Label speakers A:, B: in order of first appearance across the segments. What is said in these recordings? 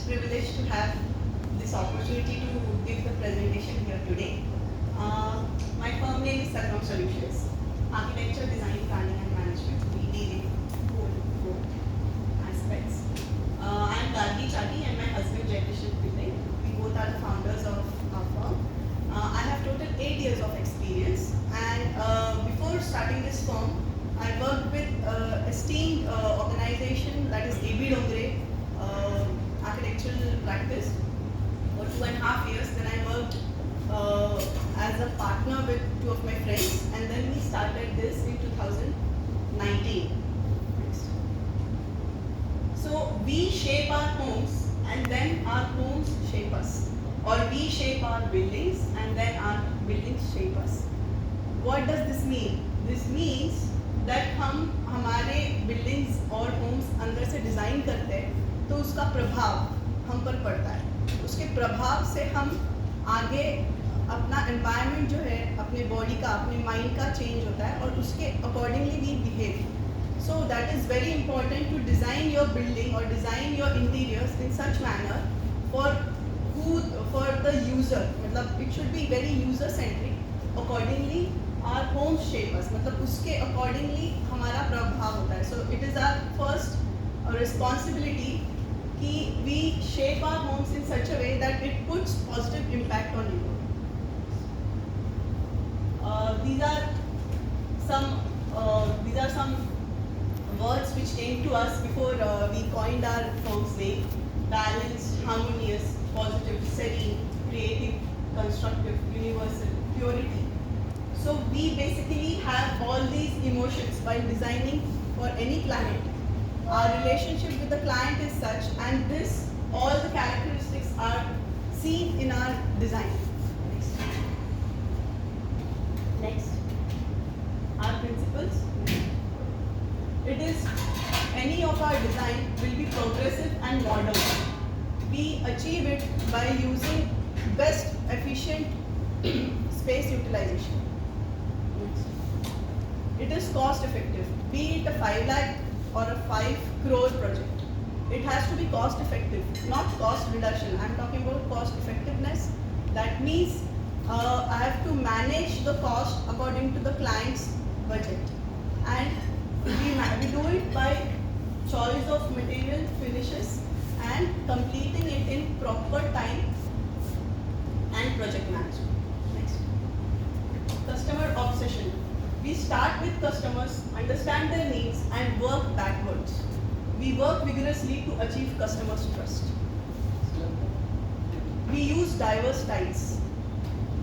A: privileged to have this opportunity to give the presentation here today. My firm name is Sattvam Solutions, Architecture, Design, Planning and Management. We deal in both aspects. I am Gargi Pillai and my husband Pillai. We both are the founders of our firm. I have total 8 years of experience, and before starting this firm, I worked with esteemed organization that is ebooks architectural practice for 2.5 years. Then I worked as a partner with 2 of my friends, and then we started this in 2019. So we shape our homes and then our homes shape us, or we shape our buildings and then our buildings shape us. What does this mean? This means that हम हमारे buildings और homes अंदर से design करते हैं तो उसका प्रभाव हम पर पड़ता है. उसके प्रभाव से हम आगे अपना environment जो है अपने body का अपने mind का change होता है और उसके accordingly we behave. So that is very important to design your building or design your interiors in such manner for the user. मतलब it should be very user centric. Accordingly our homes shape us. मतलब उसके accordingly हमारा प्रभाव होता है. So it is our first responsibility कि we shape our homes in such a way that it puts positive impact on you. These are some words which came to us before we coined our firm's name: balanced, harmonious, positive, serene, creative, constructive, universal, purity. So we basically have all these emotions while designing for any client. Our relationship with the client is such, and all the characteristics are seen in our design. Next. Our principles. It is any of our design will be progressive and modern. We achieve it by using best efficient space utilization. It is cost effective. Be it a 5 lakh or a 5 crore project, it has to be cost effective, not cost reduction. I am talking about cost effectiveness. That means I have to manage the cost according to the client's budget, and we do it by choice of material, finishes, and completing it in proper time and project management. Next. Customer obsession. We start with customers, understand their needs, and work backwards. We work vigorously to achieve customers' trust. We use diverse styles.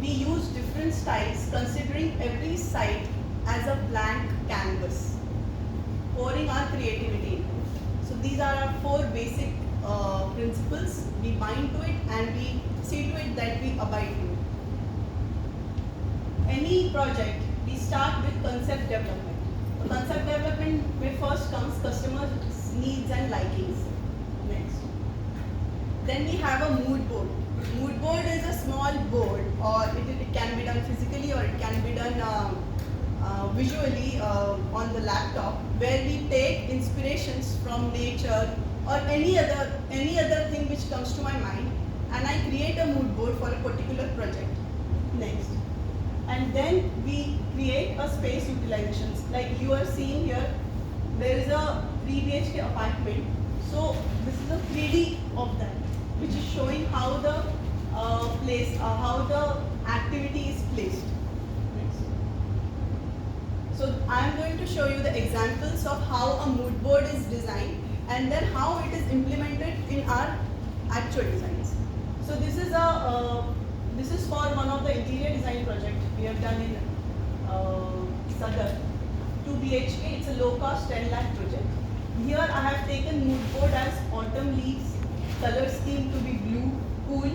A: We use different styles considering every site as a blank canvas, pouring our creativity. So these are our 4 basic principles. We bind to it and we see to it that we abide to it. Any project, we start with concept development. The concept development where first comes customer needs and likings. Next. Then we have a mood board. Mood board is a small board, or it can be done physically or it can be done visually on the laptop, where we take inspirations from nature or any other thing which comes to my mind, and I create a mood board for a particular project. Next. And then we create a space utilizations. Like you are seeing here, there is a 3 BHK apartment. So this is a 3D of that, which is showing how the how the activity is placed. Next. So I am going to show you the examples of how a mood board is designed and then how it is implemented in our actual designs. So this is for one of the interior design project we have done in Sadar, 2 BHK. It's a low-cost 10 lakh project. Here I have taken mood board as autumn leaves, color scheme to be blue, cool,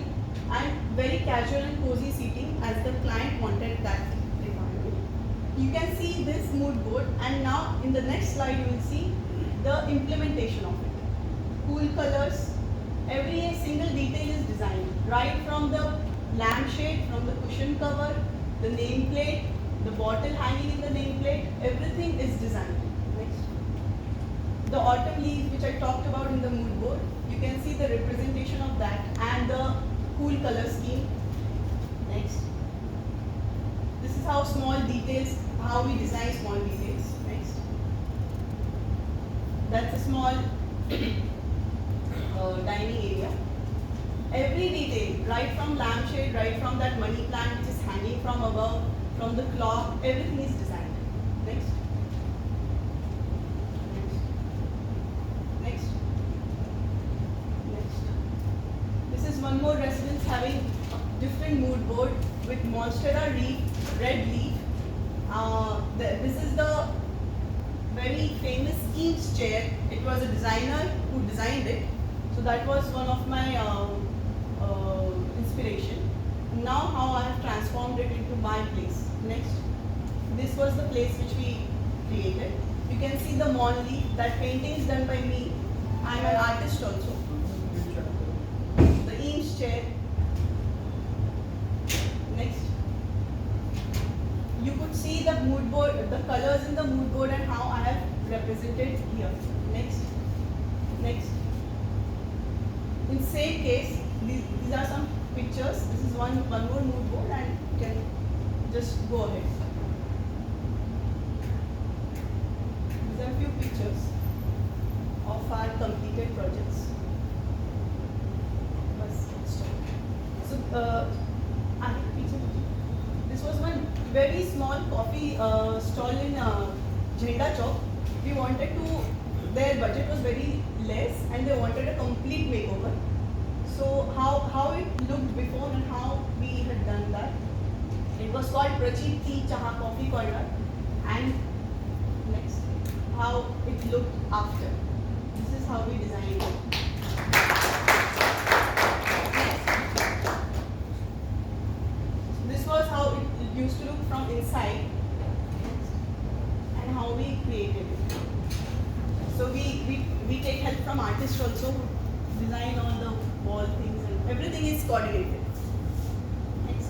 A: and very casual and cozy seating as the client wanted that requirement. You can see this mood board, and now in the next slide you will see the implementation of it. Cool colors, every single detail is designed, right from the lampshade, from the cushion cover, the nameplate, the bottle hanging in the nameplate, everything is designed. Next. The autumn leaves which I talked about in the mood board, you can see the representation of that and the cool color scheme. Next. This is how small details, how we design small details. Next. That's a small dining area. Every detail, right from lampshade, right from that money plant which is hanging from above, from the clock, everything is designed. Next. Next. Next. Next. This is one more residence having different mood board with monstera leaf, red leaf. This is the very famous Eames chair. It was a designer who designed it. So that was one of my inspiration. Now how I have transformed it into my place. Next. This was the place which we created. You can see the Mon leaf. That painting is done by me. I am an artist also. The Eames chair. Next. You could see the mood board, the colors in the mood board and how I have represented here. Next. Next. In same case, these are some pictures. This is one more mood board and you can just go ahead. These are few pictures of our completed projects. So, this was one very small coffee stall in Jhenda Chowk. We wanted to, their budget was very less and they wanted a complete makeover. So how it looked before and how we had done that. It was called Prachit Tea Chaha Coffee Corner. And next, how it looked after. This is how we designed it. This was how it used to look from inside and how we created it. So we take help from artists also, design all the wall things and everything is coordinated. Next.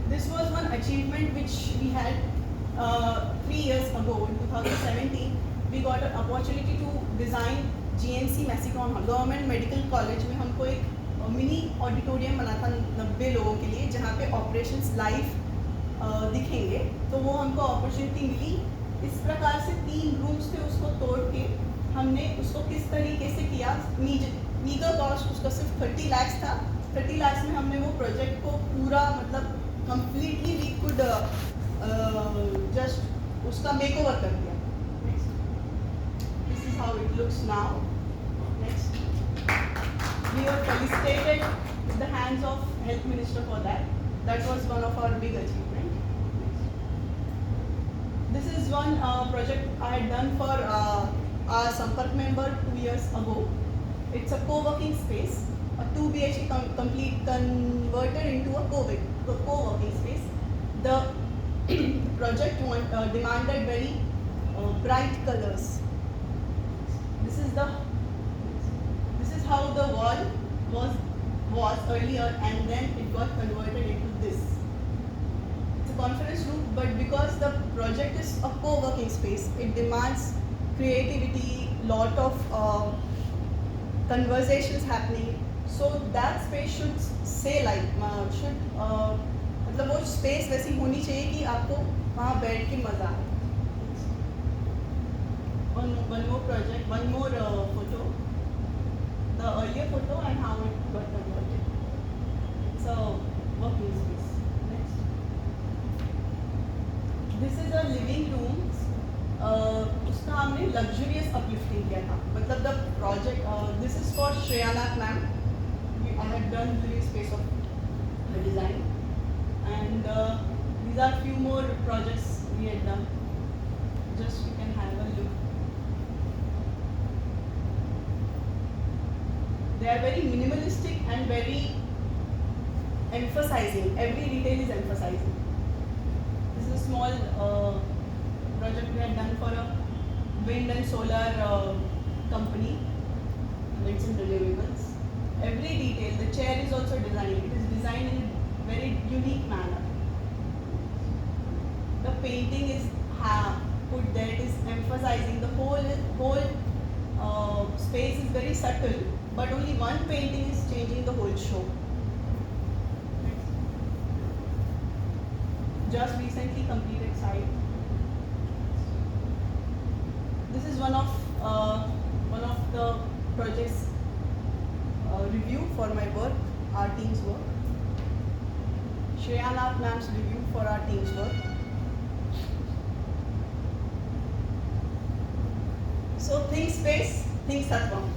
A: This was one achievement which we had 3 years ago in 2017. We got an opportunity to design GMC Massicon Hall, Government Medical College में हमको एक mini auditorium बना था 90 लोगों के लिए जहाँ पे ऑपरेशंस लाइव दिखेंगे. तो वो हमको अपॉर्चुनिटी मिली. इस प्रकार से 3 रूम्स थे, उसको तोड़ के हमने उसको किस तरीके से किया. मीगर कॉस्ट उसका सिर्फ 30 लाख था. 30 लाख में हमने वो प्रोजेक्ट को पूरा मतलब कम्प्लीटली वी कुड जस्ट उसका मेकओवर कर दिया. This is how it looks now. Next. We were felicitated with the hands of Health Minister for that. That was one of our big achievement. This is one project I had done for our Sampark member 2 years ago. It's a co-working space, a 2 BHK complete converted into a co-working space. The project demanded very bright colors. This is how the wall was earlier, and then it got converted into this. It's a conference room, but because the project is a co-working space, it demands creativity, lot of conversations happening. So that space should say like मतलब वो space वैसी होनी चाहिए कि आपको वहाँ बैठ के मजा आए. One more project, one more photo. The earlier photo and how it got converted. It's a working space. Next. This is a living room. उसका हमने luxurious uplifting किया था. मतलब the project. This is for Shreyanath ma'am. I had done living space of the design, and these are few more projects we had done. Just you can have a look. They are very minimalistic and very emphasizing. Every detail is emphasizing. This is a small project we have done for a wind and solar company. It's in renewables. Every detail. The chair is also designed. It is designed in a very unique manner. The painting is put there. It is emphasizing the whole space is very subtle. but only one painting is changing the whole show. Just recently completed site. This is one of the projects review for my work, our team's work. Shreyanath ma'am's review for our team's work. So think space, think Sattvam.